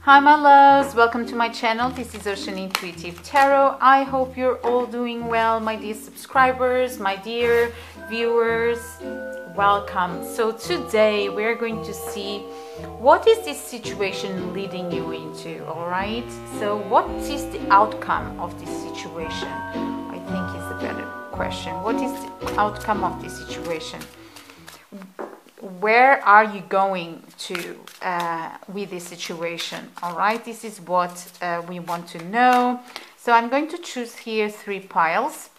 Hi my loves, welcome to my channel. This is Ocean Intuitive Tarot. I hope you're all doing well, my dear subscribers, my dear viewers. Welcome. So today we're going to see what is this situation leading you into, all right? So what is the outcome of this situation? I think is a better question. What is the outcome of this situation? Where are you going to with this situation? All right, this is what we want to know. So I'm going to choose here 3 piles.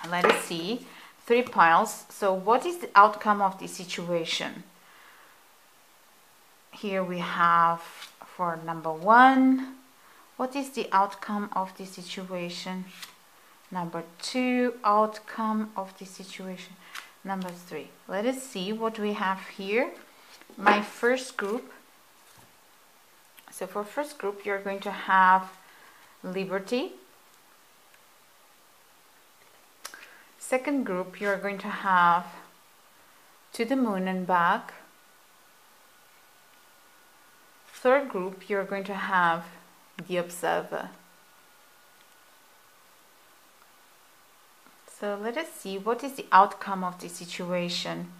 Let us see, 3 piles. So what is the outcome of the situation? Here we have for number 1, what is the outcome of the situation? Number 2, outcome of the situation. Number 3. Let us see what we have here. My first group. So for first group, you're going to have liberty. Second group, you're going to have to the moon and back. Third group, you're going to have the observer. So let us see what is the outcome of the situation.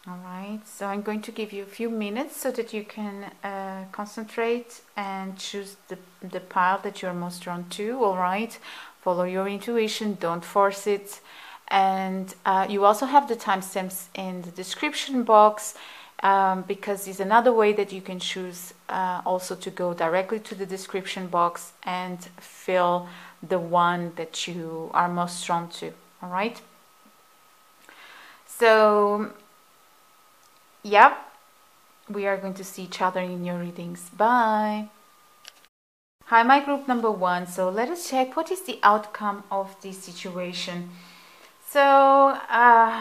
All right, so I'm going to give you a few minutes so that you can concentrate and choose the pile that you're most drawn to. All right, follow your intuition, don't force it. And you also have the timestamps in the description box, because it's another way that you can choose also to go directly to the description box and fill the one that you are most drawn to. All right, so yeah, we are going to see each other in your readings. Bye. Hi, my group number 1. So let us check what is the outcome of this situation. So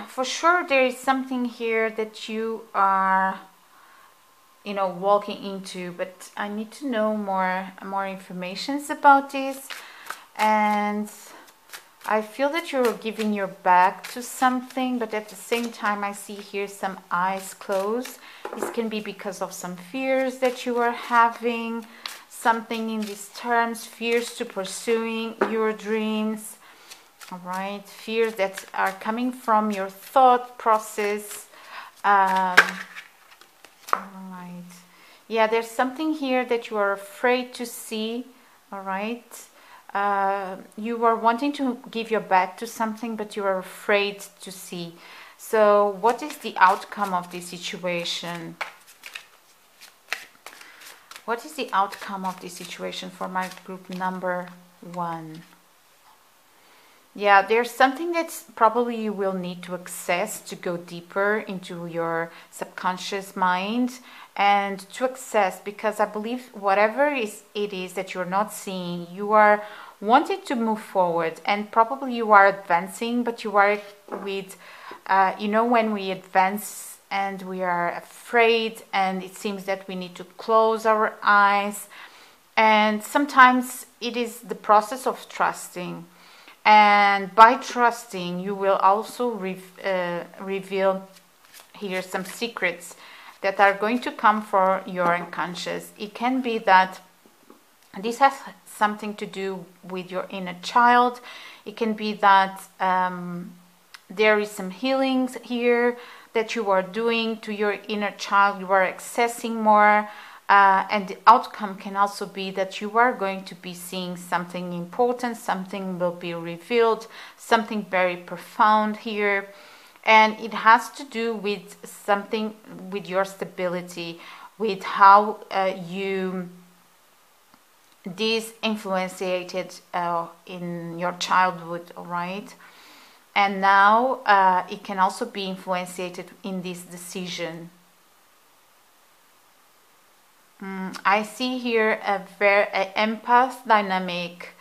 for sure there is something here that you are walking into, but I need to know more information about this. And I feel that you're giving your back to something, but at the same time I see here some eyes closed. This can be because of some fears that you are having, something in these terms, fears to pursuing your dreams. All right, fears that are coming from your thought process. All right, yeah, there's something here that you are afraid to see. All right, you are wanting to give your back to something, but you are afraid to see. So what is the outcome of this situation? What is the outcome of this situation for my group number 1? Yeah, there's something that's probably you will need to access to go deeper into your subconscious mind and to access, because I believe whatever it is that you're not seeing, you are wanting to move forward, and probably you are advancing, but you are with, when we advance and we are afraid and it seems that we need to close our eyes, and sometimes it is the process of trusting. And by trusting, you will also reveal here some secrets that are going to come for your unconscious. It can be that this has something to do with your inner child. It can be that there is some healings here that you are doing to your inner child. You are accessing more. And the outcome can also be that you are going to be seeing something important, something will be revealed, something very profound here. And it has to do with something with your stability, with how you disinfluenciated in your childhood, all right? And now it can also be influenciated in this decision. I see here a very empath dynamic,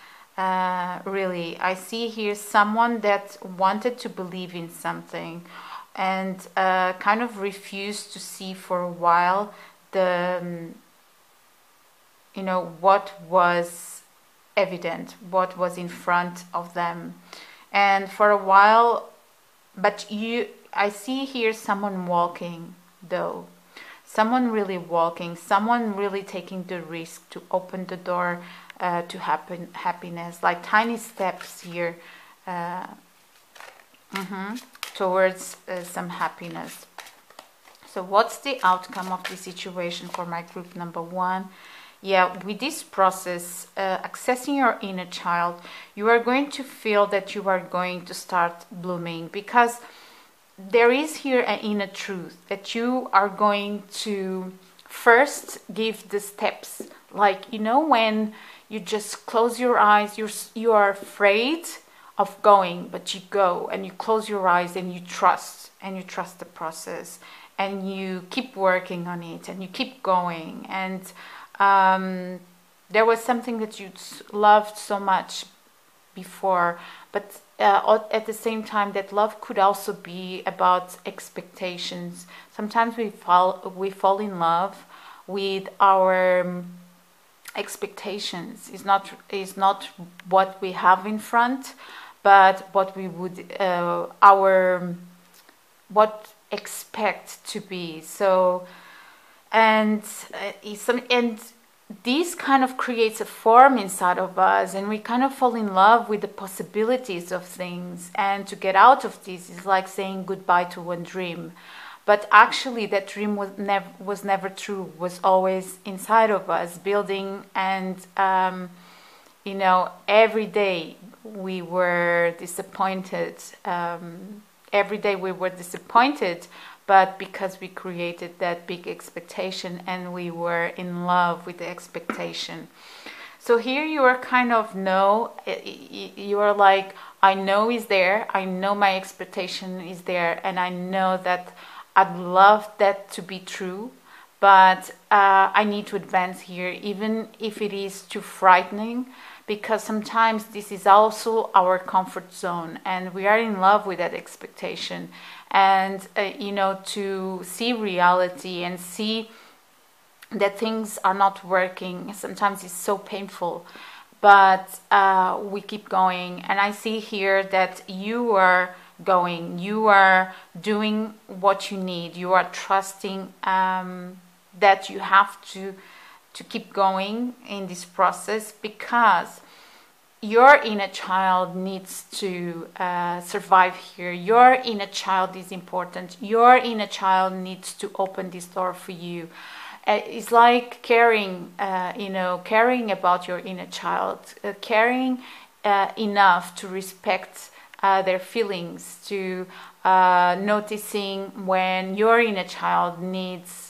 really. I see here someone that wanted to believe in something and kind of refused to see for a while the, what was evident, what was in front of them. And for a while, but I see here someone walking though. someone really walking, someone really taking the risk to open the door to happiness, like tiny steps here towards some happiness. So what's the outcome of this situation for my group number 1? Yeah, with this process, accessing your inner child, you are going to feel that you are going to start blooming, because there is here an inner truth that you are going to first give the steps. Like, you know, when you just close your eyes, you are afraid of going, but you go and you close your eyes and you trust the process, and you keep working on it and you keep going. And there was something that you loved so much before, but at the same time, that love could also be about expectations. Sometimes we fall in love with our expectations. It's not what we have in front, but what we would what expect to be. So and this kind of creates a form inside of us, and we kind of fall in love with the possibilities of things. And to get out of this is like saying goodbye to one dream, but actually that dream was never true, was always inside of us, building. And you know, every day we were disappointed. Every day we were disappointed, but because we created that big expectation and we were in love with the expectation. So here you are kind of you are like, I know is there, I know my expectation is there, and I know that I'd love that to be true, but I need to advance here, even if it is too frightening, because sometimes this is also our comfort zone and we are in love with that expectation. And you know, to see reality and see that things are not working, sometimes it's so painful, but we keep going. And I see here that you are going, you are doing what you need, you are trusting that you have to keep going in this process, because your inner child needs to survive here. Your inner child is important. Your inner child needs to open this door for you. It's like caring, caring about your inner child, caring enough to respect their feelings, to noticing when your inner child needs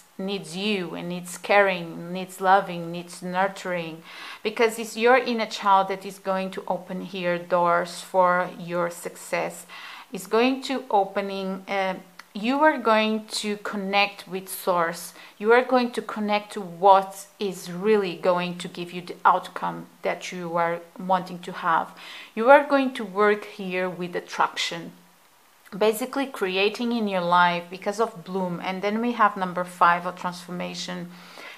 you and needs caring, needs loving, needs nurturing, because it's your inner child that is going to open here doors for your success. It's going to you are going to connect with source. You are going to connect to what is really going to give you the outcome that you are wanting to have. You are going to work here with attraction, basically creating in your life because of bloom. And then we have number 5 of transformation.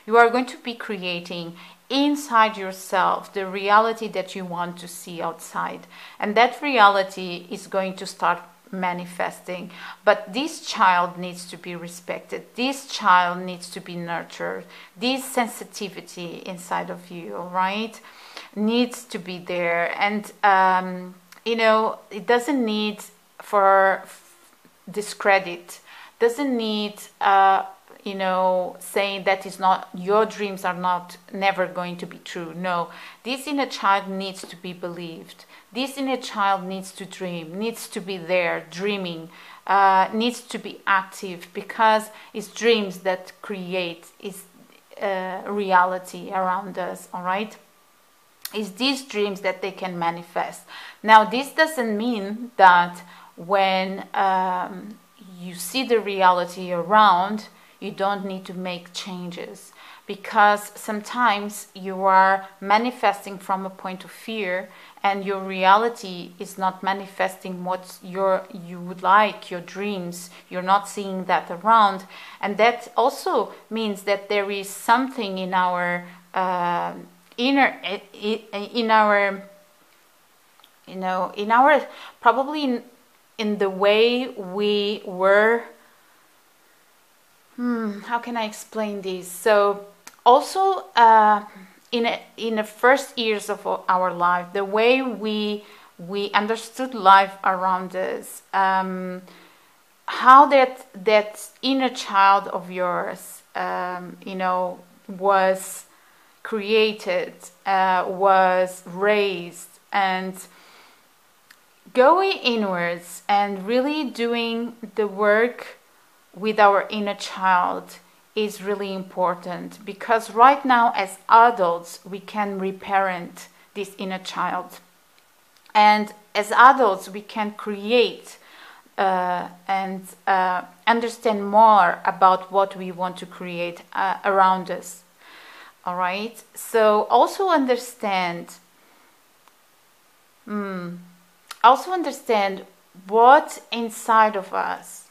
You are going to be creating inside yourself the reality that you want to see outside, and that reality is going to start manifesting. But this child needs to be respected, this child needs to be nurtured, this sensitivity inside of you, all right, needs to be there. And it doesn't need for discredit, doesn't need saying that is not, your dreams are not never going to be true. No, this inner child needs to be believed. This inner child needs to dream, needs to be there dreaming, needs to be active, because it's dreams that create reality around us, all right? It's these dreams that they can manifest. Now, this doesn't mean that when you see the reality around, you don't need to make changes, because sometimes you are manifesting from a point of fear, and your reality is not manifesting what you would like, your dreams. You're not seeing that around, and that also means that there is something in our probably in the way we were How can I explain this? So also in the first years of our life, the way we understood life around us, how that inner child of yours, was created, was raised, and going inwards and really doing the work with our inner child is really important, because right now as adults we can reparent this inner child, and as adults we can create and understand more about what we want to create around us. All right, so also understand what inside of us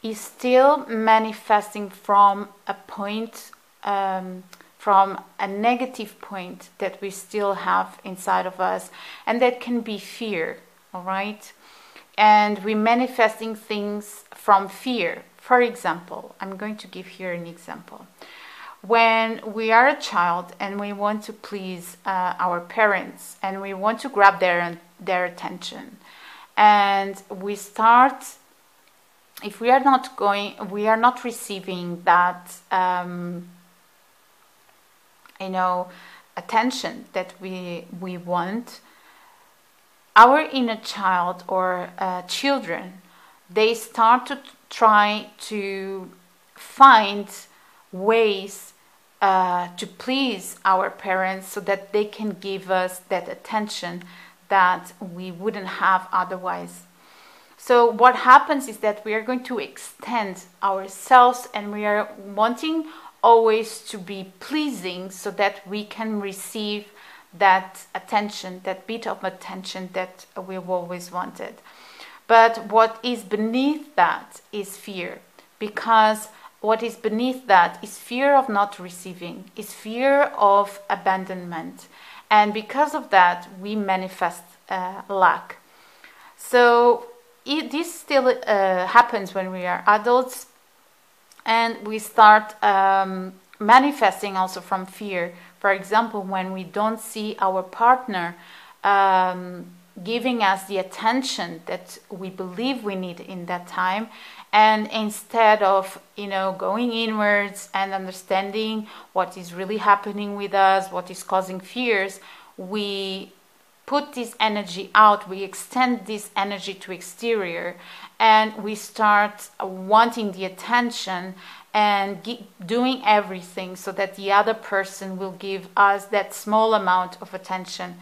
is still manifesting from a point, from a negative point that we still have inside of us, and that can be fear. All right, and we're manifesting things from fear. For example, I'm going to give here an example. When we are a child and we want to please our parents, and we want to grab their attention, and we start, if we are not receiving that attention that we want, our inner child or children, they start to try to find ways to please our parents so that they can give us that attention that we wouldn't have otherwise. So what happens is that we are going to extend ourselves, and we are wanting always to be pleasing so that we can receive that attention, that bit of attention that we've always wanted. But what is beneath that is fear, because what is beneath that is fear of not receiving, is fear of abandonment. And because of that, we manifest lack. So this still happens when we are adults, and we start manifesting also from fear. For example, when we don't see our partner giving us the attention that we believe we need in that time, and instead of going inwards and understanding what is really happening with us, what is causing fears, we put this energy out, we extend this energy to exterior, and we start wanting the attention and doing everything so that the other person will give us that small amount of attention.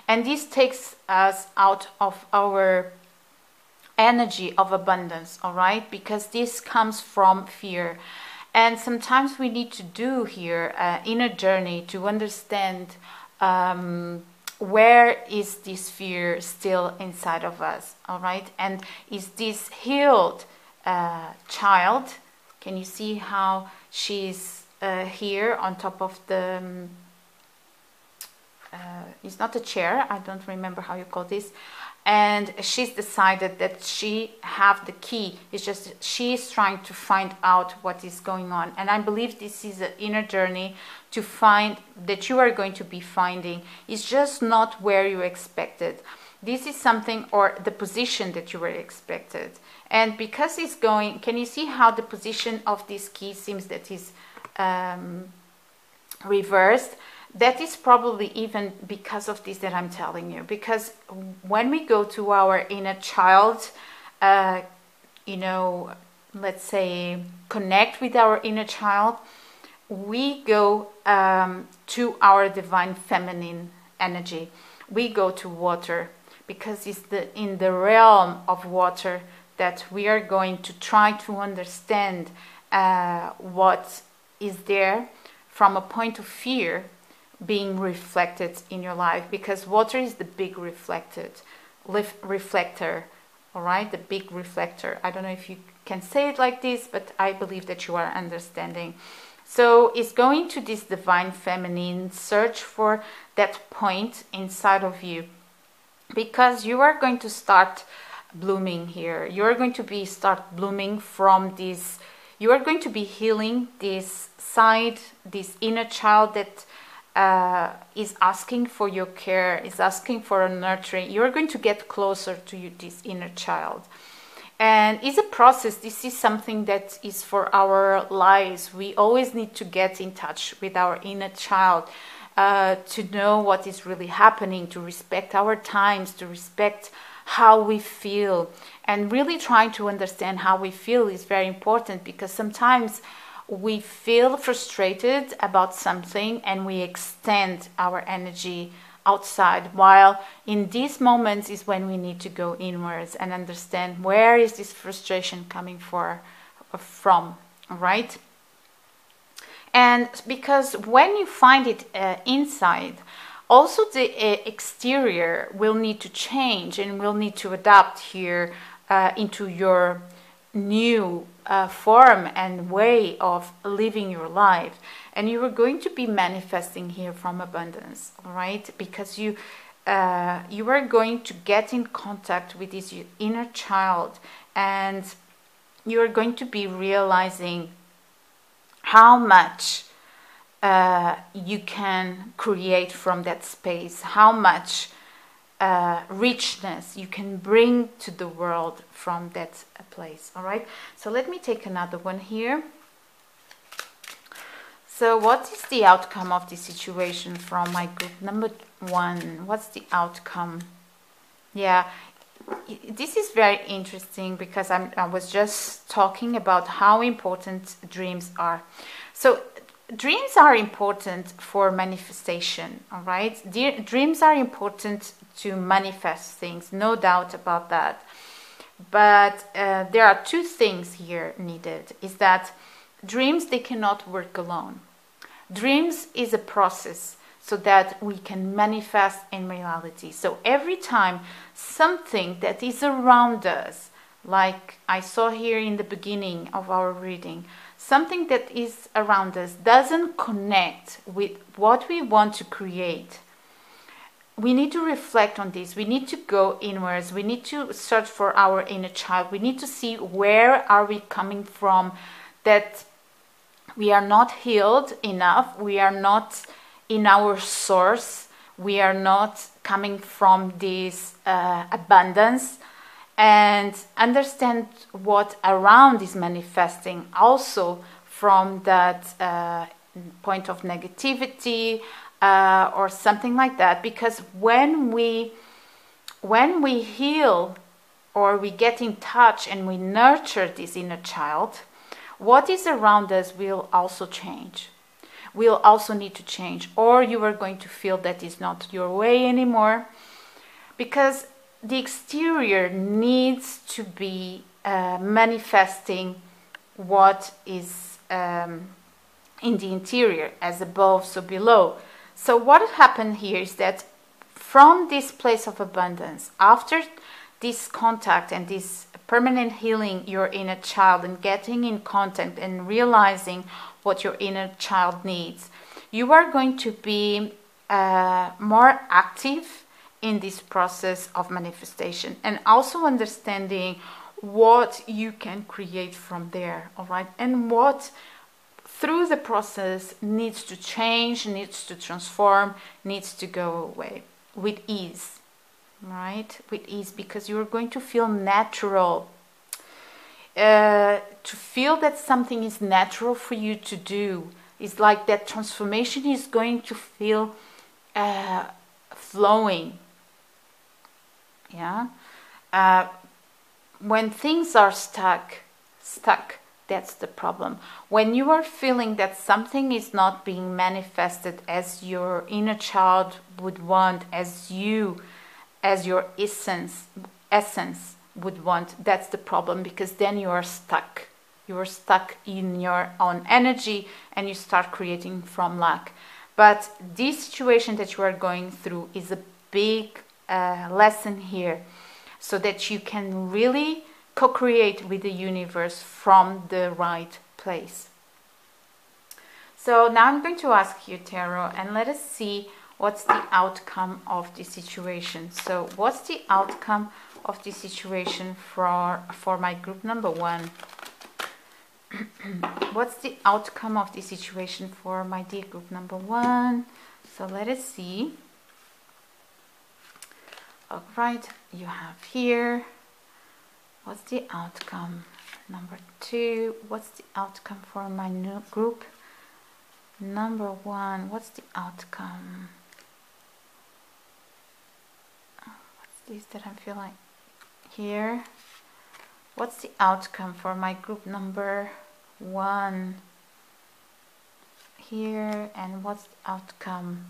And this takes us out of our energy of abundance, all right? Because this comes from fear. And sometimes we need to do here an inner journey to understand where is this fear still inside of us, all right? And is this healed child? Can you see how she's here on top of the it's not a chair, I don't remember how you call this, and she's decided that she have the key. It's just she's trying to find out what is going on. And I believe this is an inner journey to find that you are going to be finding. It's just not where you expected. This is something, or the position that you were expected. And because it's going, can you see how the position of this key seems that is reversed? That is probably even because of this that I'm telling you. Because when we go to our inner child, let's say connect with our inner child, we go to our divine feminine energy. We go to water, because it's in the realm of water that we are going to try to understand what is there from a point of fear being reflected in your life, because water is the big reflector, all right, the big reflector. I don't know if you can say it like this, but I believe that you are understanding. So it's going to this divine feminine, search for that point inside of you, because you are going to start blooming here. You're going to start blooming from this. You are going to be healing this side, this inner child that is asking for your care, is asking for a nurturing. You're going to get closer to you, this inner child. And it's a process. This is something that is for our lives. We always need to get in touch with our inner child to know what is really happening, to respect our times, to respect how we feel. And really trying to understand how we feel is very important, because sometimes we feel frustrated about something and we extend our energy outside, while in these moments is when we need to go inwards and understand where is this frustration coming from, right? And because when you find it inside, also the exterior will need to change and will need to adapt here into your new form and way of living your life. And you are going to be manifesting here from abundance, right? Because you are going to get in contact with this inner child, and you are going to be realizing how much you can create from that space, how much richness you can bring to the world from that place. All right, so let me take another one here. So what is the outcome of this situation from my group number 1? What's the outcome? Yeah, this is very interesting, because I was just talking about how important dreams are. So dreams are important for manifestation, all right? Dreams are important to manifest things, no doubt about that. But there are two things here needed, is that dreams, they cannot work alone. Dreams is a process so that we can manifest in reality. So every time something that is around us, like I saw here in the beginning of our reading, something that is around us doesn't connect with what we want to create, we need to reflect on this. We need to go inwards. We need to search for our inner child. We need to see where are we coming from, that we are not healed enough. We are not in our source. We are not coming from this abundance, and understand what around is manifesting also from that point of negativity or something like that. Because when we heal, or we get in touch and we nurture this inner child, what is around us will also change. Will also need to change, or you are going to feel that is not your way anymore, because the exterior needs to be manifesting what is in the interior, as above, so below. So what happened here is that from this place of abundance, after this contact and this permanent healing your inner child and getting in contact and realizing what your inner child needs, you are going to be more active in this process of manifestation, and also understanding what you can create from there, all right? And what through the process needs to change, needs to transform, needs to go away with ease, right? With ease, because you're going to feel natural. To feel that something is natural for you to do is like that transformation is going to feel flowing. Yeah. When things are stuck, that's the problem. When you are feeling that something is not being manifested as your inner child would want, as your essence would want, that's the problem, because then you are stuck. You are stuck in your own energy and you start creating from lack. But this situation that you are going through is a big lesson here, so that you can really co-create with the universe from the right place. So now I'm going to ask you, Tarot, and let us see what's the outcome of this situation. So what's the outcome of this situation for my group number 1? What's the outcome of this situation for my dear group number 1? So let us see. All right, you have here. What's the outcome? Number 2. What's the outcome for my new group number 1? What's the outcome? What's this that I feel like here? What's the outcome for my group number 1 here? And what's the outcome?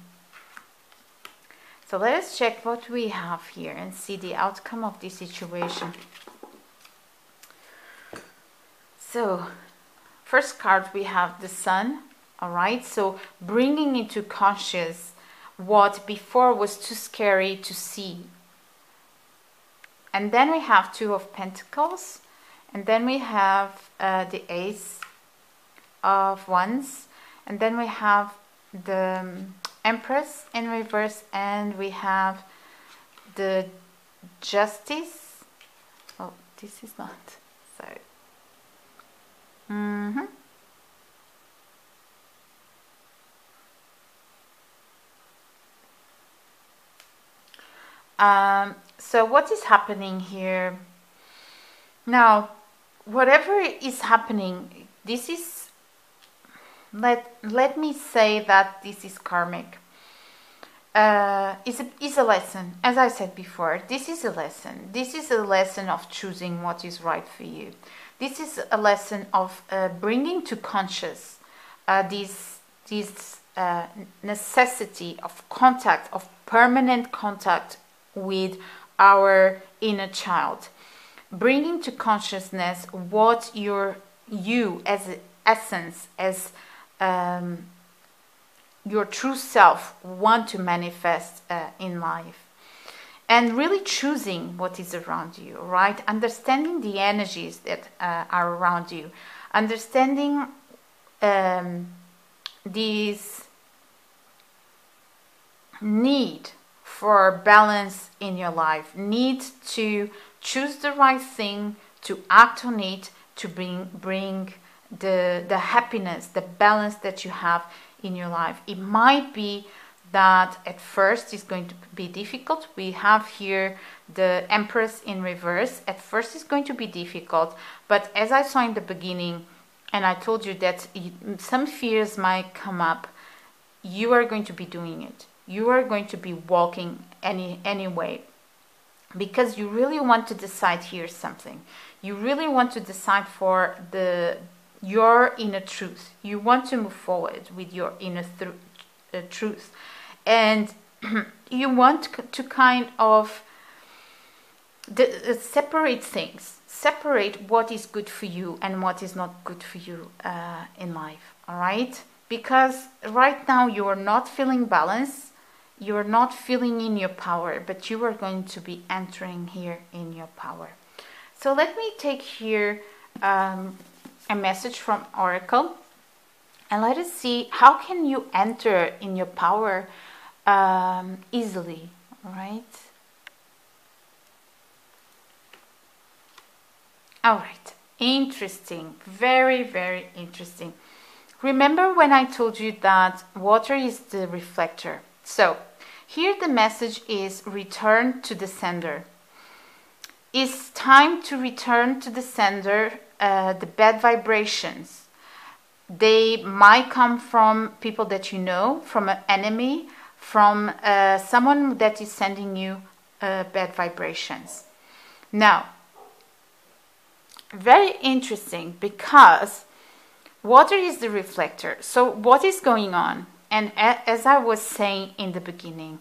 So let us check what we have here and see the outcome of this situation. So first card, we have the Sun. All right, so bringing into conscious what before was too scary to see. And then we have 2 of Pentacles, and then we have the Ace of Wands, and then we have the Empress in reverse, and we have the Justice. Oh, this is not so. So what is happening here? Now, whatever is happening, this is, let me say that this is karmic. Is a lesson. As I said before, this is a lesson. This is a lesson of choosing what is right for you. This is a lesson of bringing to conscious this necessity of contact, of permanent contact with our inner child. Bringing to consciousness what you as essence, as your true self want to manifest in life. And really choosing what is around you, right? Understanding the energies that are around you. Understanding this need for balance in your life. Need to choose the right thing, to act on it, to bring the happiness, the balance that you have in your life. It might be that at first it's going to be difficult. We have here the Empress in reverse. At first it's going to be difficult, but as I saw in the beginning, and I told you that some fears might come up, you are going to be doing it. You are going to be walking anyway, because you really want to decide here something. You really want to decide for your inner truth. You want to move forward with your inner truth. And you want to kind of separate things, separate what is good for you and what is not good for you in life, all right? Because right now you are not feeling balance, you are not feeling in your power, but you are going to be entering here in your power. So let me take here a message from Oracle, and let us see how can you enter in your power easily, right? All right, interesting, very, very interesting. Remember when I told you that water is the reflector? So here the message is return to the sender. It's time to return to the sender. The bad vibrations, they might come from people that you know, from an enemy, from someone that is sending you bad vibrations. Now, very interesting, because water is the reflector. So what is going on? And as I was saying in the beginning,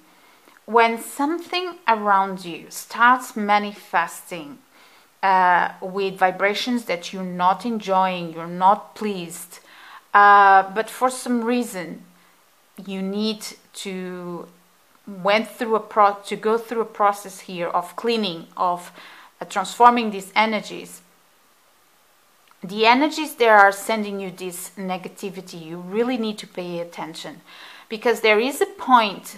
when something around you starts manifesting with vibrations that you're not enjoying, you're not pleased, but for some reason you need to go through a process here of cleaning, of transforming these energies. The energies that are sending you this negativity, you really need to pay attention, because there is a point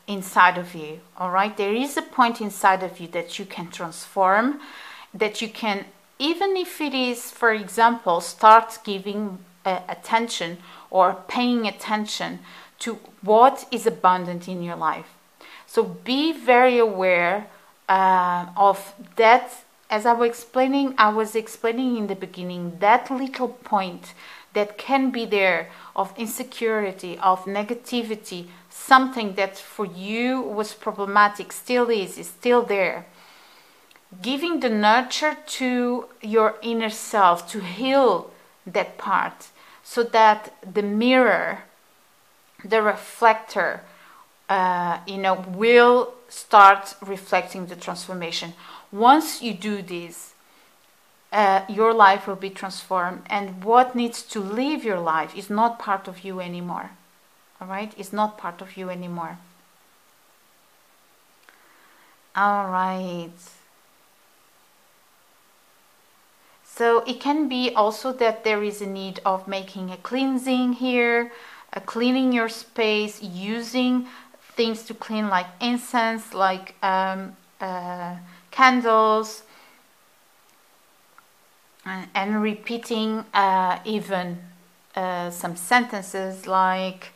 inside of you, all right? There is a point inside of you that you can transform, that you can even if it is, for example, start giving attention or paying attention to what is abundant in your life. So be very aware of that. As I was explaining in the beginning, that little point that can be there of insecurity, of negativity, something that for you was problematic, still is still there. Giving the nurture to your inner self to heal that part, so that the mirror, the reflector, will start reflecting the transformation. Once you do this, your life will be transformed, and what needs to leave your life is not part of you anymore. All right? It's not part of you anymore. All right. So it can be also that there is a need of making a cleansing here, cleaning your space, using things to clean like incense, like candles, and repeating even some sentences like,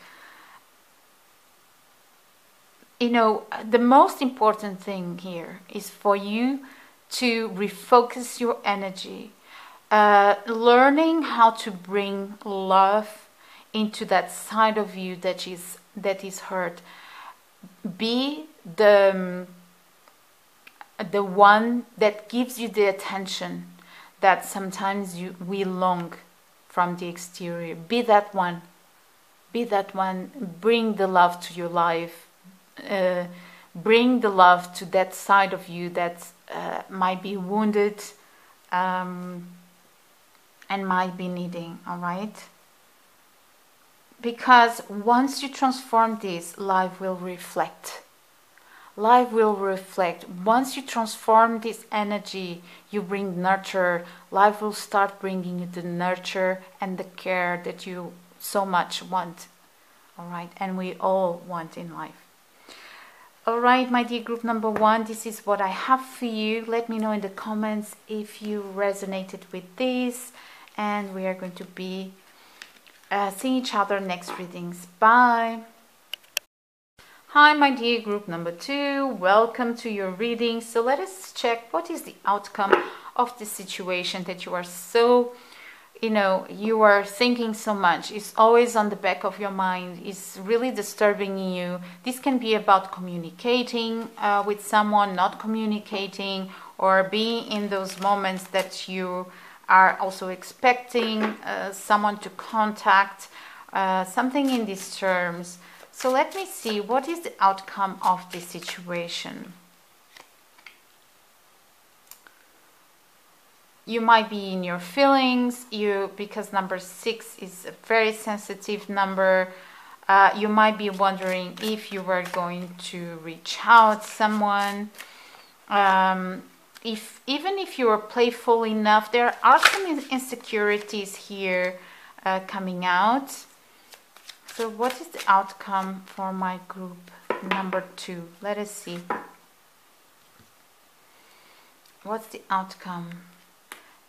the most important thing here is for you to refocus your energy, learning how to bring love into that side of you that is hurt. Be the one that gives you the attention that sometimes we long from the exterior. Be that one. Be that one. Bring the love to your life. Bring the love to that side of you that might be wounded and might be needing. All right? Because once you transform this, life will reflect. Life will reflect. Once you transform this energy, you bring nurture. Life will start bringing you the nurture and the care that you so much want. All right? And we all want in life. All right, my dear group number 1, this is what I have for you. Let me know in the comments if you resonated with this. And we are going to be seeing each other next readings. Bye. Hi, my dear group number 2. Welcome to your reading. So let us check what is the outcome of the situation that you are so, you are thinking so much. It's always on the back of your mind. It's really disturbing you. This can be about communicating with someone, not communicating, or being in those moments that you are also expecting someone to contact, something in these terms. So let me see, what is the outcome of this situation? You might be in your feelings, because number 6 is a very sensitive number. You might be wondering if you were going to reach out to someone. Even if you are playful enough, there are some insecurities here coming out. So what is the outcome for my group number 2? Let us see. What's the outcome?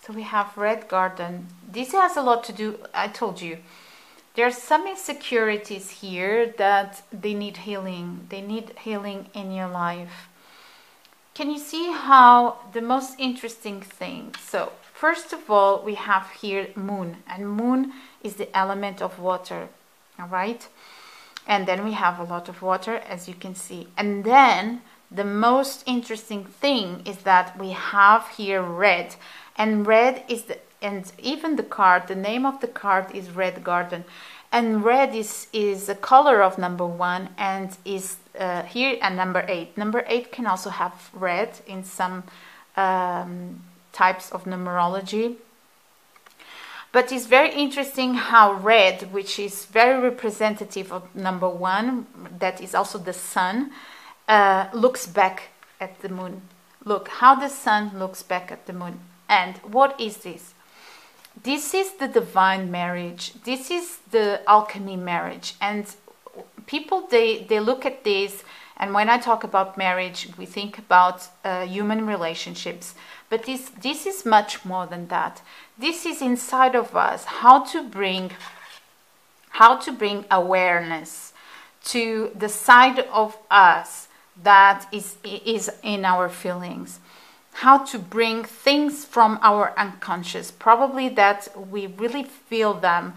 So we have Red Garden. This has a lot to do, I told you. There are some insecurities here that they need healing. They need healing in your life. Can you see how the most interesting thing? So first of all, we have here Moon. And Moon is the element of water. All right. And then we have a lot of water, as you can see. And then the most interesting thing is that we have here red. And red is and even the card, the name of the card is Red Garden. And red is the color of number 1 and is here and number 8. Number 8 can also have red in some types of numerology. But it's very interesting how red, which is very representative of number 1, that is also the sun, looks back at the moon. Look how the sun looks back at the moon. And what is this? This is the divine marriage. This is the alchemy marriage. And people, they look at this, and when I talk about marriage, we think about human relationships. But this is much more than that. This is inside of us, how to bring awareness to the side of us that is in our feelings. How to bring things from our unconscious, probably that we really feel them.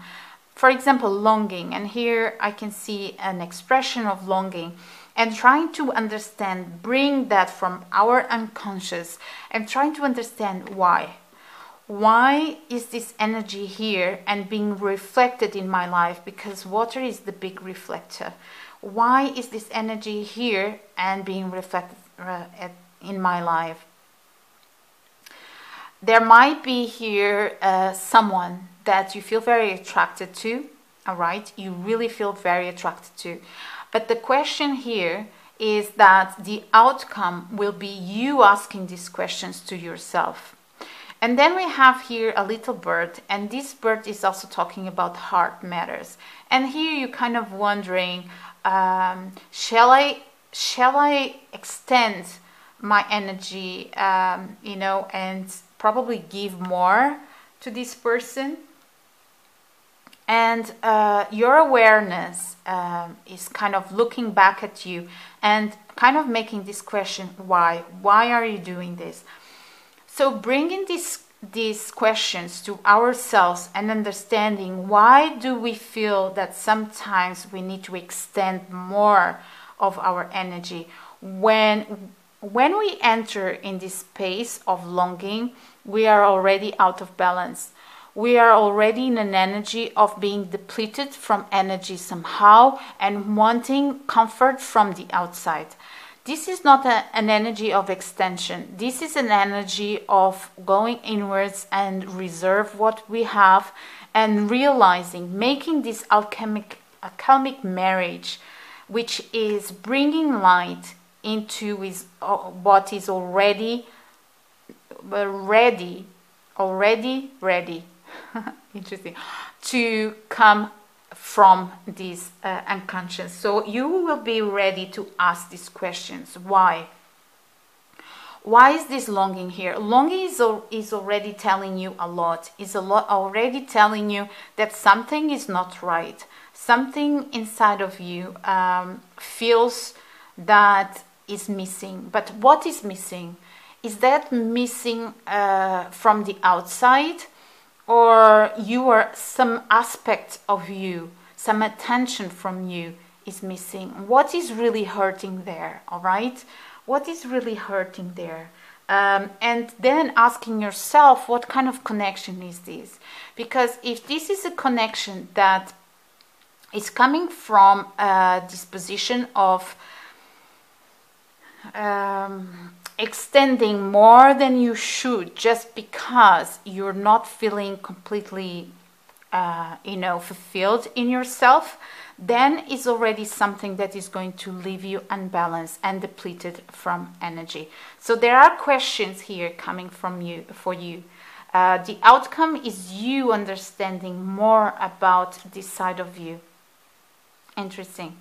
For example, longing, and here I can see an expression of longing, and trying to understand, bring that from our unconscious and trying to understand why. Why is this energy here and being reflected in my life? Because water is the big reflector. Why is this energy here and being reflected in my life? There might be here someone that you feel very attracted to, all right? You really feel very attracted to. But the question here is that the outcome will be you asking these questions to yourself. And then we have here a little bird, and this bird is also talking about heart matters. And here you're kind of wondering, shall I extend my energy, and probably give more to this person? And your awareness is kind of looking back at you and kind of making this question, why? Why are you doing this? So bringing these questions to ourselves and understanding, why do we feel that sometimes we need to extend more of our energy? When we enter in this space of longing, we are already out of balance. We are already in an energy of being depleted from energy somehow and wanting comfort from the outside. This is not an energy of extension. This is an energy of going inwards and reserve what we have and realizing, making this alchemic marriage, which is bringing light into what is already ready. Interesting, to come from this unconscious. So you will be ready to ask these questions. Why is this longing here? Longing is already telling you a lot. Already telling you that something is not right. Something inside of you feels that is missing. But what is missing? Is that missing from the outside? Or some aspect of you, some attention from you is missing? What is really hurting there, all right? What is really hurting there? And then asking yourself, what kind of connection is this? Because if this is a connection that is coming from this position of extending more than you should just because you're not feeling completely fulfilled in yourself, then it's already something that is going to leave you unbalanced and depleted from energy. So there are questions here coming from you for you. The outcome is you understanding more about this side of you. Interesting.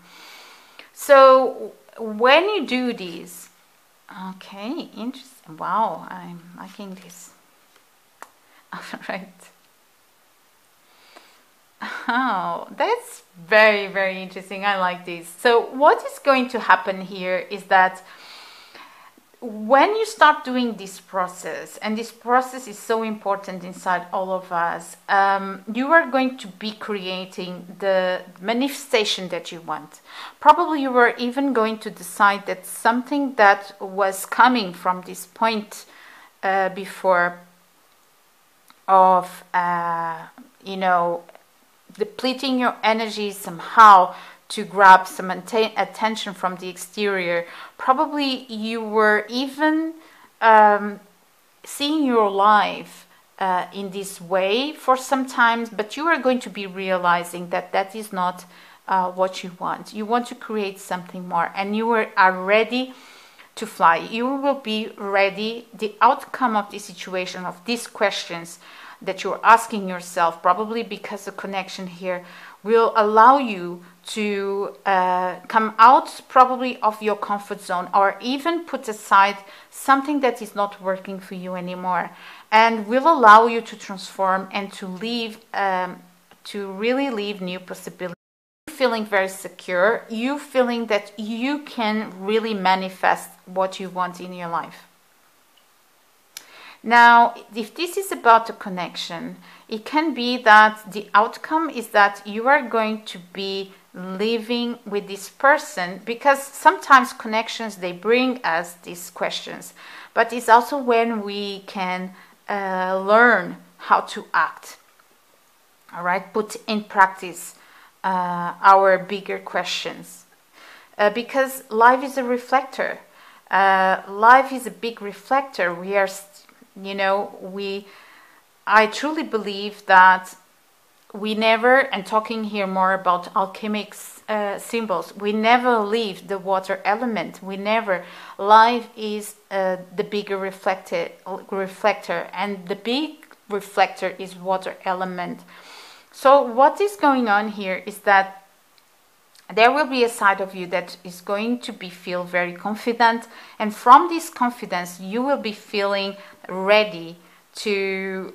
So when you do this, okay, interesting. Wow, I'm liking this. All right. Oh, that's very, very interesting. I like this. So what is going to happen here is that when you start doing this process, and this process is so important inside all of us, you are going to be creating the manifestation that you want. Probably you were even going to decide that something that was coming from this point before of, depleting your energy somehow to grab some attention from the exterior. Probably you were even seeing your life in this way for some time, but you are going to be realizing that that is not what you want. You want to create something more, and you are ready to fly. You will be ready. The outcome of this situation, of these questions that you're asking yourself, probably because the connection here will allow you to come out probably of your comfort zone, or even put aside something that is not working for you anymore, and will allow you to transform and to leave, to really leave new possibilities. You feeling very secure, you feeling that you can really manifest what you want in your life. Now, if this is about a connection, it can be that the outcome is that you are going to be living with this person, because sometimes connections, they bring us these questions, but it's also when we can learn how to act, all right, put in practice our bigger questions, because life is a reflector. Life is a big reflector. We are, I truly believe that we never, and talking here more about alchemic symbols, we never leave the water element. We never. Life is the bigger reflector, and the big reflector is water element. So what is going on here is that there will be a side of you that is going to feel very confident, and from this confidence you will be feeling ready to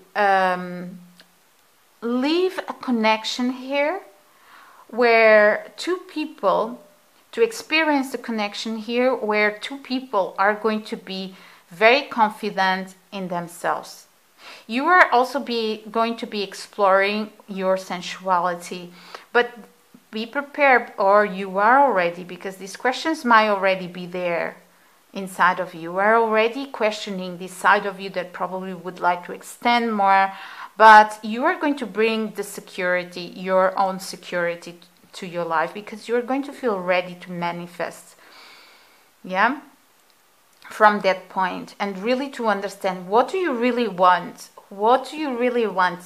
leave a connection here, where two people, to experience the connection here, where two people are going to be very confident in themselves. You are also going to be exploring your sensuality, but be prepared, or you are already, because these questions might already be there inside of you. You are already questioning this side of you that probably would like to extend more, but you are going to bring the security, your own security, to your life, because you're going to feel ready to manifest, yeah, from that point, and really to understand, what do you really want? What do you really want?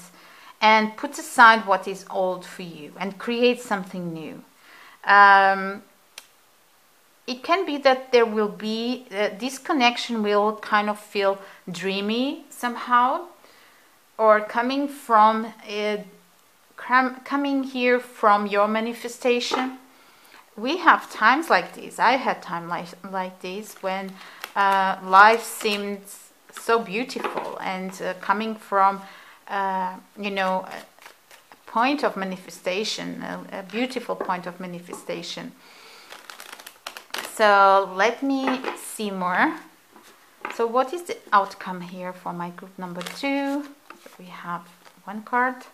And put aside what is old for you and create something new. It can be that there will be, this connection will kind of feel dreamy somehow, or coming from coming here from your manifestation. We have times like this. I had time like this when life seemed so beautiful, and coming from a point of manifestation, a beautiful point of manifestation. So let me see more. So what is the outcome here for my group number 2? We have one card.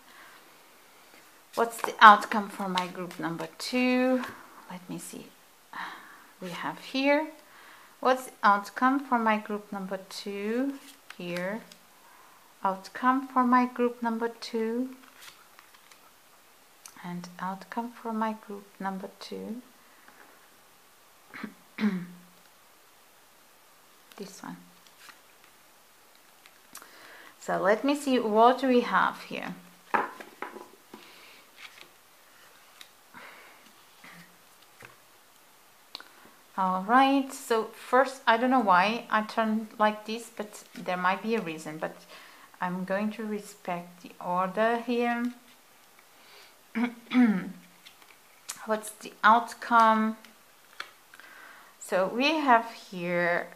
What's the outcome for my group number 2? Let me see. We have here. What's the outcome for my group number 2? Here. Outcome for my group number 2. And outcome for my group number 2. This one. So let me see, what do we have here? All right, so first, I don't know why I turned like this, but there might be a reason, but I'm going to respect the order here. What's the outcome? So we have here,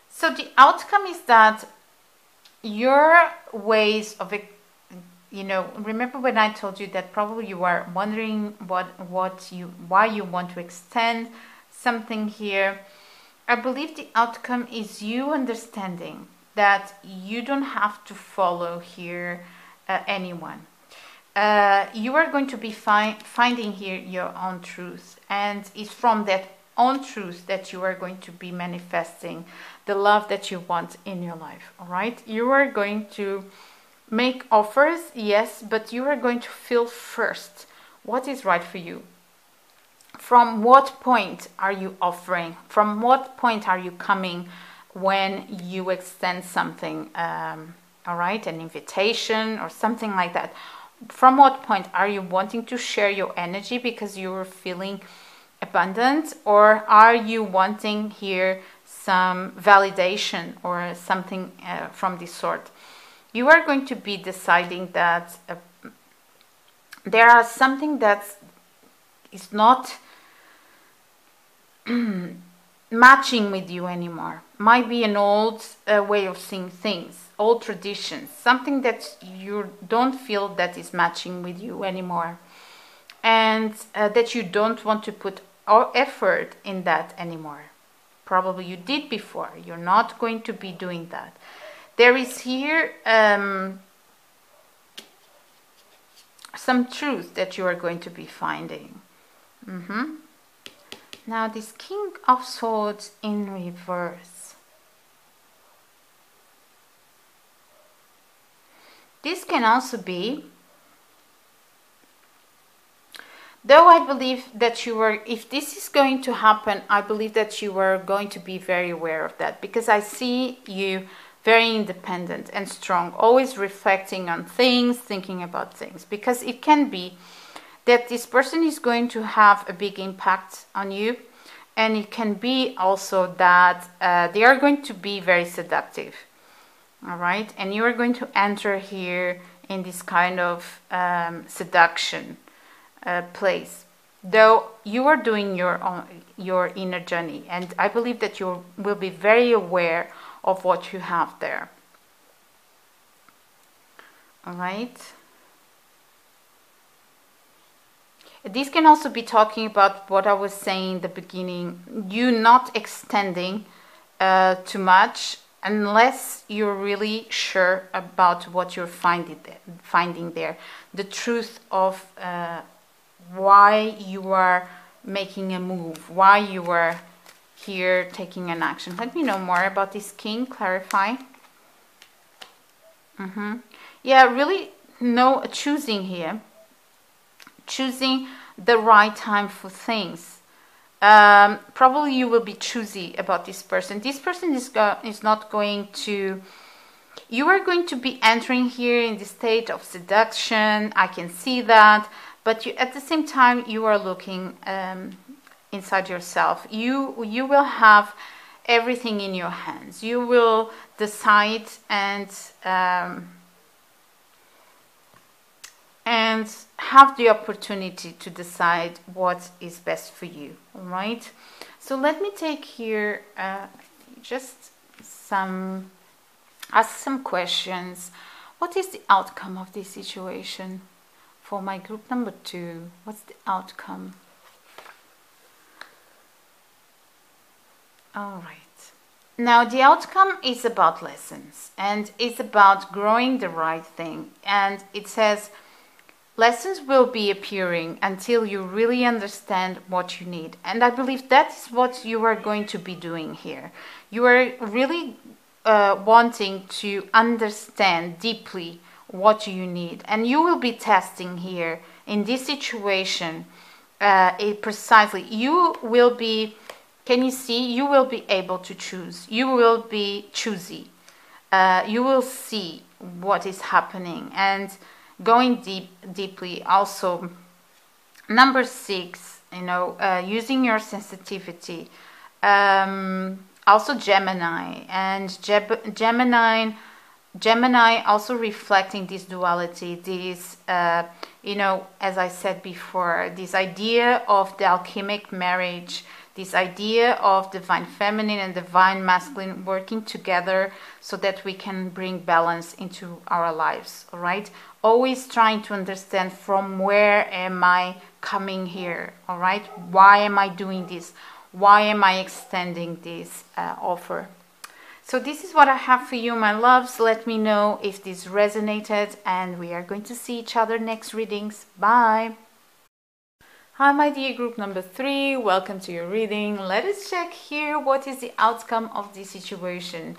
so the outcome is that your ways of, remember when I told you that probably you are wondering why you want to extend something here. I believe the outcome is you understanding that you don't have to follow here anyone. You are going to be finding here your own truth, and it's from that own truth that you are going to be manifesting the love that you want in your life. All right, you are going to make offers, yes, but you are going to feel first what is right for you. From what point are you offering? From what point are you coming when you extend something, all right, an invitation or something like that? From what point are you wanting to share your energy because you're feeling abundant, or are you wanting here some validation or something from this sort? you are going to be deciding that there are something that is not matching with you anymore. Might be an old way of seeing things, old traditions, something that you don't feel that is matching with you anymore, and that you don't want to put effort in that anymore. Probably you did before. You're not going to be doing that. There is here some truth that you are going to be finding. Now this King of Swords in reverse. This can also be, though I believe that you are, if this is going to happen, I believe that you are going to be very aware of that, because I see you very independent and strong, always reflecting on things, thinking about things, because it can be that this person is going to have a big impact on you, and it can be also that they are going to be very seductive, all right, and you are going to enter here in this kind of seduction place, though you are doing your inner journey, and I believe that you will be very aware of what you have there. All right. This can also be talking about what I was saying in the beginning, you not extending too much unless you're really sure about what you're finding there, the truth of why you are making a move, why you are here taking an action. Let me know more about this King, clarify. Yeah, really choosing here, choosing the right time for things. Probably you will be choosy about this person. This person is not going to, you are going to be entering here in the state of seduction, I can see that, but you, at the same time you are looking inside yourself. You will have everything in your hands. You will decide and have the opportunity to decide what is best for you. All right, so let me take here just ask some questions. What is the outcome of this situation for my group number 2? What's the outcome? All right, now the outcome is about lessons, and it's about growing the right thing, and it says lessons will be appearing until you really understand what you need. And I believe that is what you are going to be doing here. You are really wanting to understand deeply what you need. And you will be testing here in this situation precisely. You will be, can you see? You will be able to choose. You will be choosy. You will see what is happening and going deeply. Also, number 6, using your sensitivity. Also Gemini, and Gemini also reflecting this duality, this as I said before, this idea of the alchemic marriage, this idea of divine feminine and divine masculine working together so that we can bring balance into our lives. All right, always trying to understand from where am I coming here. All right, why am I doing this? Why am I extending this offer? So this is what I have for you, my loves. Let me know if this resonated, and we are going to see each other next readings. Bye. Hi, my dear group number 3. Welcome to your reading. Let us check here what is the outcome of this situation.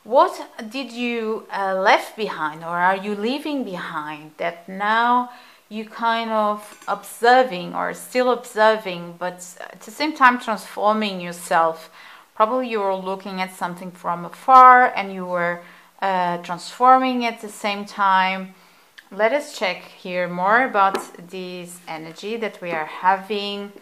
What did you left behind, or are you leaving behind, that now you kind of observing or still observing, but at the same time transforming yourself? Probably you were looking at something from afar and you were transforming at the same time. Let us check here more about this energy that we are having.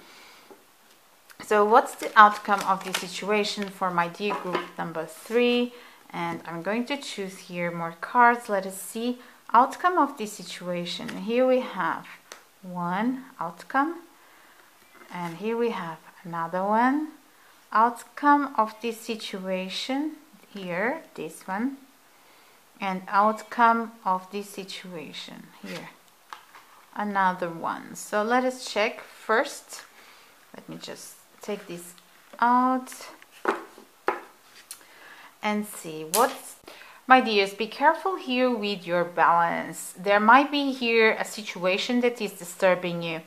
So what's the outcome of this situation for my dear group number 3? And I'm going to choose here more cards. Let us see outcome of this situation. Here we have one outcome, and here we have another one. Outcome of this situation, here, this one, and outcome of this situation, here, another one. So let us check first. Let me just take this out and see what's... My dears, be careful here with your balance. There might be here a situation that is disturbing you.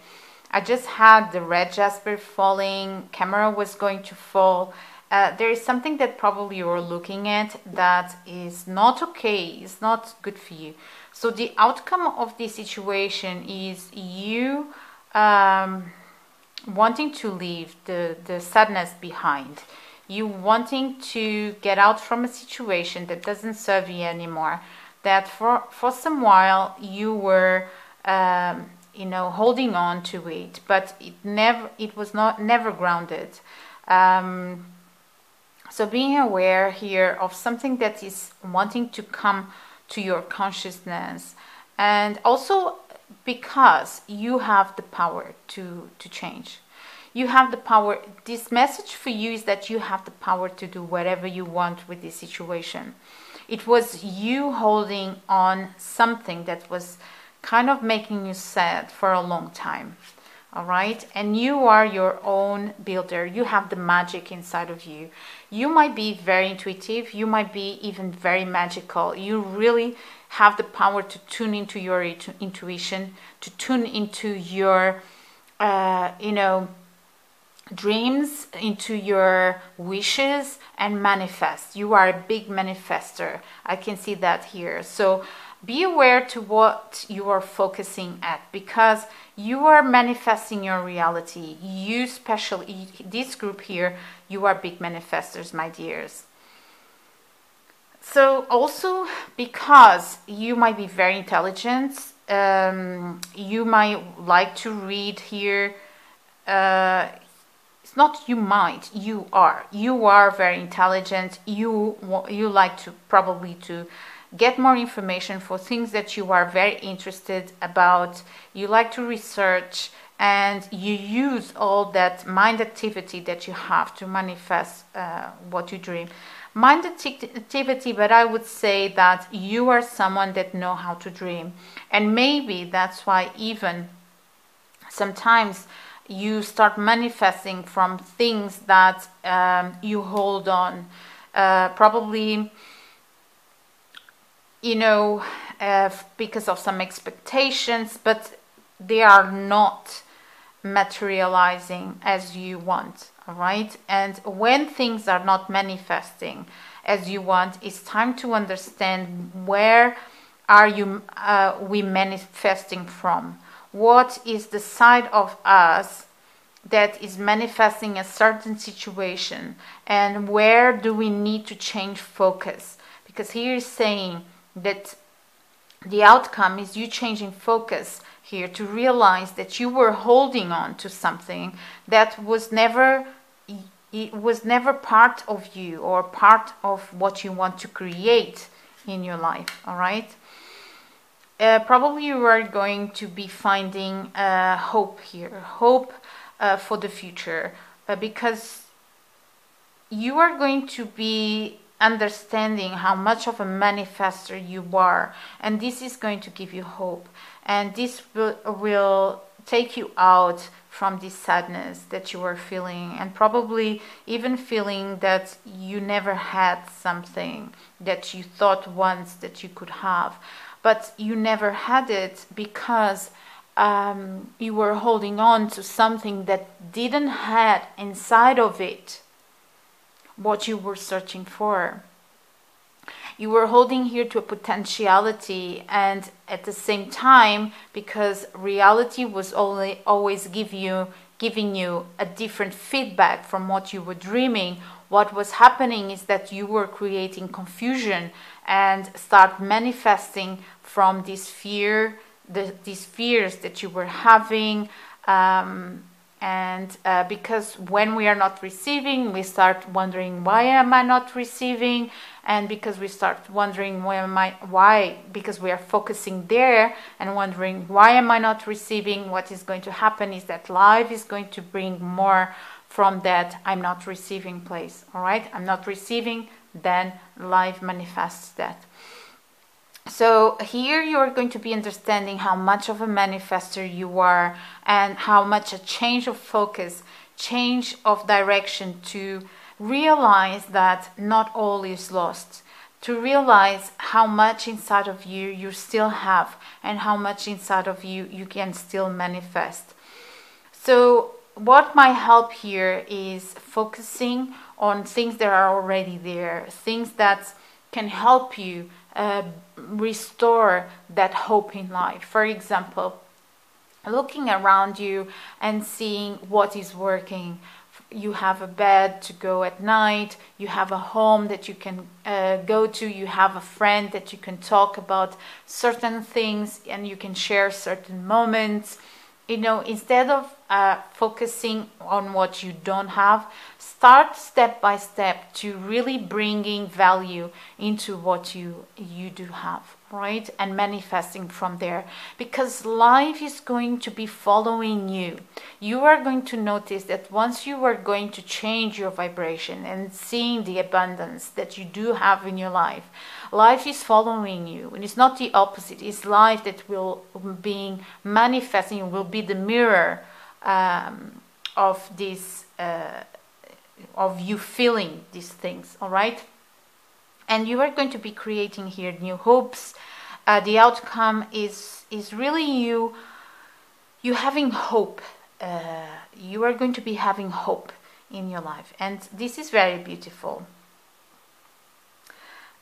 I just had the red jasper falling, camera was going to fall. There is something that probably you're looking at that is not okay, it's not good for you. So the outcome of this situation is you wanting to leave the sadness behind. You wanting to get out from a situation that doesn't serve you anymore. That for some while you were you know, holding on to it, but it was never grounded. So being aware here of something that is wanting to come to your consciousness, and also because you have the power to change. You have the power. This message for you is that you have the power to do whatever you want with this situation. It was you holding on something that was kind of making you sad for a long time. All right, and you are your own builder. You have the magic inside of you. You might be very intuitive. You might be even very magical. You really have the power to tune into your intuition, to tune into your you know, dreams, into your wishes, and manifest. You are a big manifester. I can see that here. So be aware to what you are focusing at, because you are manifesting your reality. You, especially this group here, you are big manifestors, my dears. So also because you might be very intelligent, you might like to read here. It's not you might, you are very intelligent. You like to probably to get more information for things that you are very interested about. You like to research, and you use all that mind activity that you have to manifest what you dream. Mind activity, but I would say that you are someone that know how to dream, and maybe that's why even sometimes you start manifesting from things that you hold on, probably, you know, because of some expectations, but they are not materializing as you want. All right, and when things are not manifesting as you want, it's time to understand where are you we manifesting from. What is the side of us that is manifesting a certain situation, and where do we need to change focus? Because here is saying that the outcome is you changing focus here to realize that you were holding on to something that was never part of you or part of what you want to create in your life. All right, probably you are going to be finding hope here, hope for the future, because you are going to be understanding how much of a manifestor you are, and this is going to give you hope, and this will take you out from this sadness that you are feeling, and probably even feeling that you never had something that you thought once that you could have, but you never had it because you were holding on to something that didn't have inside of it what you were searching for. You were holding here to a potentiality, and at the same time, because reality was always giving you a different feedback from what you were dreaming, what was happening is that you were creating confusion and start manifesting from this fear, these fears that you were having, And because when we are not receiving, we start wondering, why am I not receiving? And because we start wondering, why? Because we are focusing there and wondering, why am I not receiving? What is going to happen is that life is going to bring more from that I'm not receiving place. All right, I'm not receiving, then life manifests that. So here you are going to be understanding how much of a manifester you are, and how much a change of focus, change of direction, to realize that not all is lost, to realize how much inside of you still have, and how much inside of you can still manifest. So what might help here is focusing on things that are already there, things that can help you restore that hope in life. For example, looking around you and seeing what is working. You have a bed to go at night, you have a home that you can go to, you have a friend that you can talk about certain things and you can share certain moments. You know, instead of focusing on what you don't have, start step by step to really bringing value into what you do have, right? And manifesting from there, because life is going to be following you. You are going to notice that once you are going to change your vibration and seeing the abundance that you do have in your life, life is following you, and it's not the opposite. It's life that will be manifesting, will be the mirror of this, of you feeling these things. All right, and you are going to be creating here new hopes. The outcome is really you having hope. You are going to be having hope in your life, and this is very beautiful.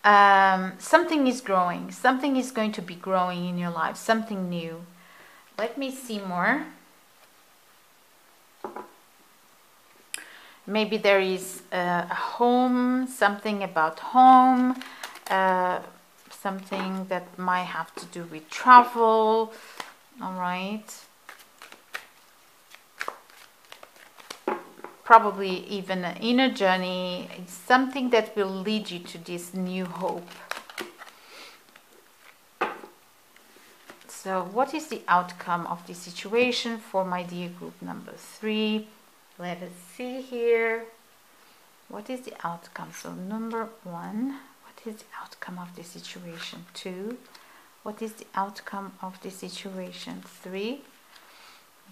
Something is growing, something is going to be growing in your life, something new. Let me see more. Maybe there is a home, something about home, something that might have to do with travel. All right. Probably even an inner journey. It's something that will lead you to this new hope. So what is the outcome of this situation for my dear group number 3? Let us see here. What is the outcome? So number 1, what is the outcome of this situation? 2, what is the outcome of this situation? 3,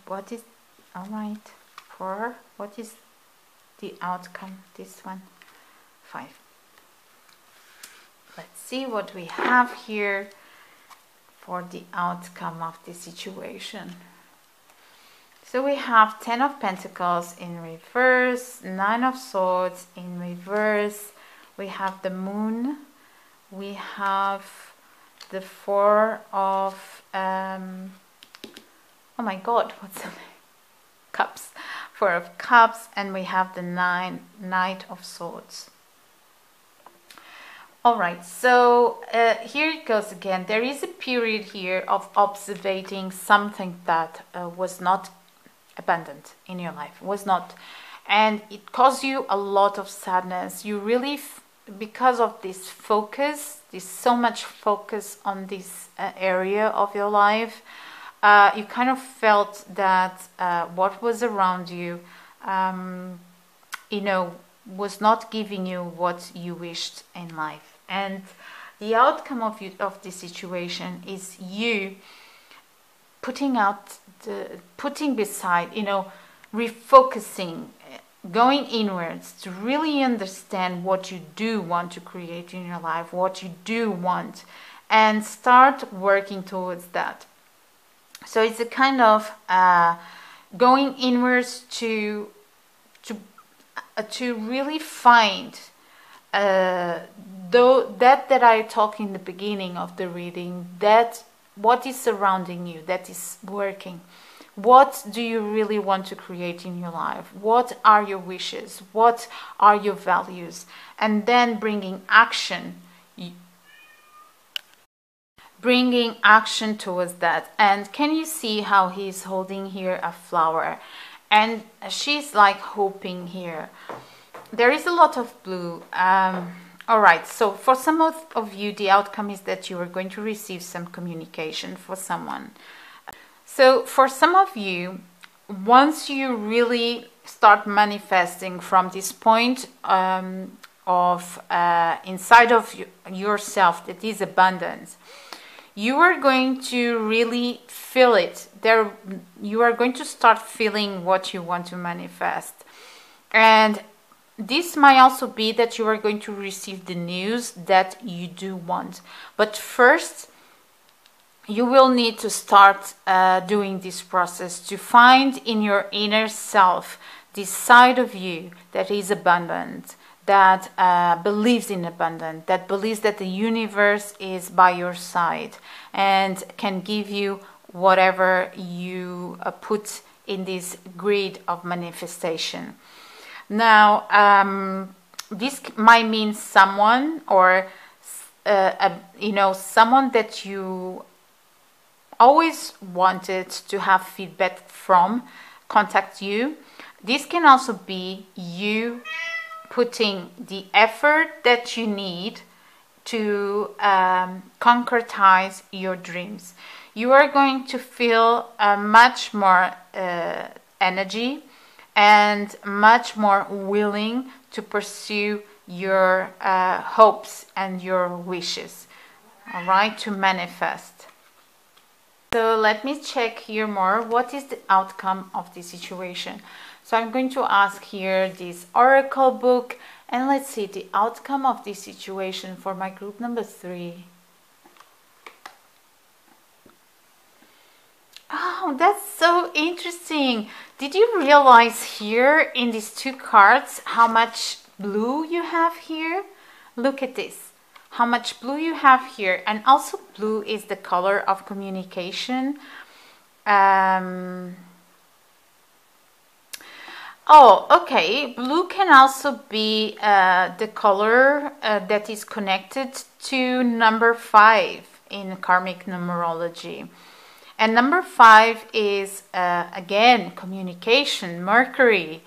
what is, all right, 4, what is the outcome? This one, 5. Let's see what we have here for the outcome of this situation. So we have 10 of Pentacles in reverse, 9 of Swords in reverse, we have the Moon, we have the 4 of oh my god, what's the Cups, 4 of Cups, and we have the Knight of Swords. All right, so here it goes again. There is a period here of observing something that was not abundant in your life, was not, and it caused you a lot of sadness. You really, because of this focus, this so much focus on this area of your life, you kind of felt that what was around you, you know, was not giving you what you wished in life. And the outcome of this situation is you putting beside, you know, refocusing, going inwards to really understand what you do want to create in your life, what you do want, and start working towards that. So it's a kind of going inwards to really find that I talked in the beginning of the reading, that what is surrounding you, that is working. What do you really want to create in your life? What are your wishes? What are your values? And then bringing action towards that. And can you see how he's holding here a flower? and she's like hoping here. There is a lot of blue. All right, so for some of you, the outcome is that you are going to receive some communication for someone. So for some of you, once you really start manifesting from this point of inside of yourself that is abundance, you are going to really feel it. You are going to start feeling what you want to manifest. And this might also be that you are going to receive the news that you do want. But first, you will need to start doing this process to find in your inner self this side of you that is abundant, that believes in abundance, that believes that the universe is by your side and can give you whatever you put in this grid of manifestation. Now, this might mean someone or, someone that you always wanted to have feedback from, contact you. This can also be you putting the effort that you need to concretize your dreams. You are going to feel much more energy and much more willing to pursue your hopes and your wishes, all right, to manifest. So let me check here more. What is the outcome of this situation? So I'm going to ask here this oracle book, and let's see the outcome of this situation for my group number 3. Oh, that's so interesting. Did you realize here in these 2 cards how much blue you have here? Look at this. How much blue you have here. And also blue is the color of communication. Oh, okay. Blue can also be the color that is connected to number 5 in karmic numerology. And number 5 is, again, communication, Mercury.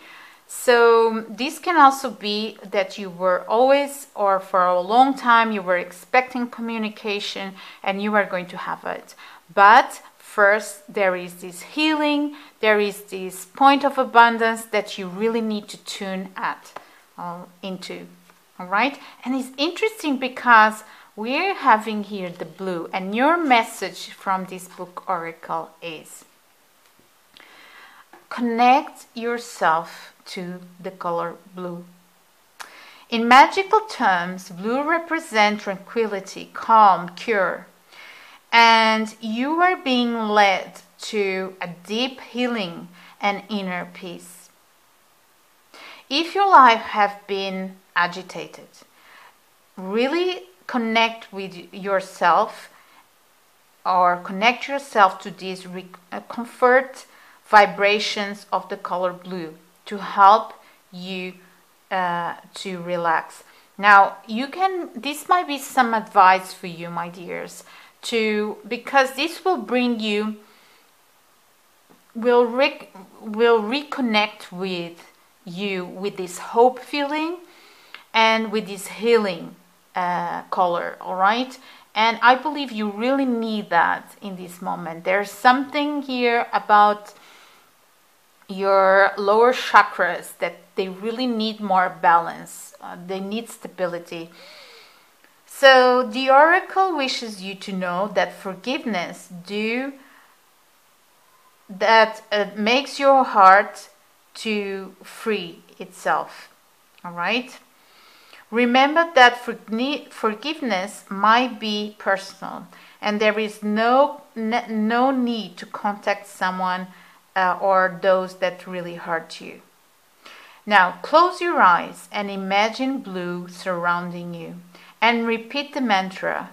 So this can also be that you were always, or for a long time, you were expecting communication and you are going to have it. But first, there is this healing, there is this point of abundance that you really need to tune into. All right? And it's interesting because we're having here the blue, and your message from this book oracle is connect yourself to the color blue. In magical terms, blue represents tranquility, calm, cure, and you are being led to a deep healing and inner peace. If your life has been agitated, really connect with yourself, or connect yourself to these comfort vibrations of the color blue to help you to relax. Now, this might be some advice for you, my dears, because this will bring you, will reconnect with you with this hope feeling and with this healing color, all right? And I believe you really need that in this moment. There's something here about your lower chakras that they really need more balance. They need stability. So the oracle wishes you to know that forgiveness makes your heart to free itself. All right? Remember that forgiveness might be personal, and there is no need to contact someone or those that really hurt you. Now, close your eyes and imagine blue surrounding you, and repeat the mantra,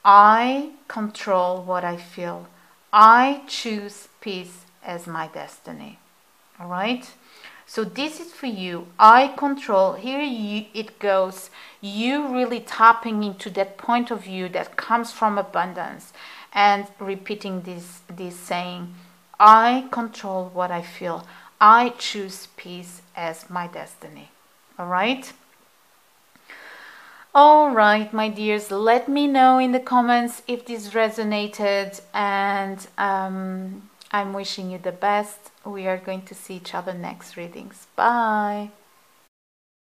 I control what I feel. I choose peace as my destiny. All right? So this is for you. I control. Here it goes. You really tapping into that point of view that comes from abundance and repeating this saying, I control what I feel. I choose peace as my destiny. All right? All right, my dears, let me know in the comments if this resonated, and I'm wishing you the best. We are going to see each other next readings. Bye.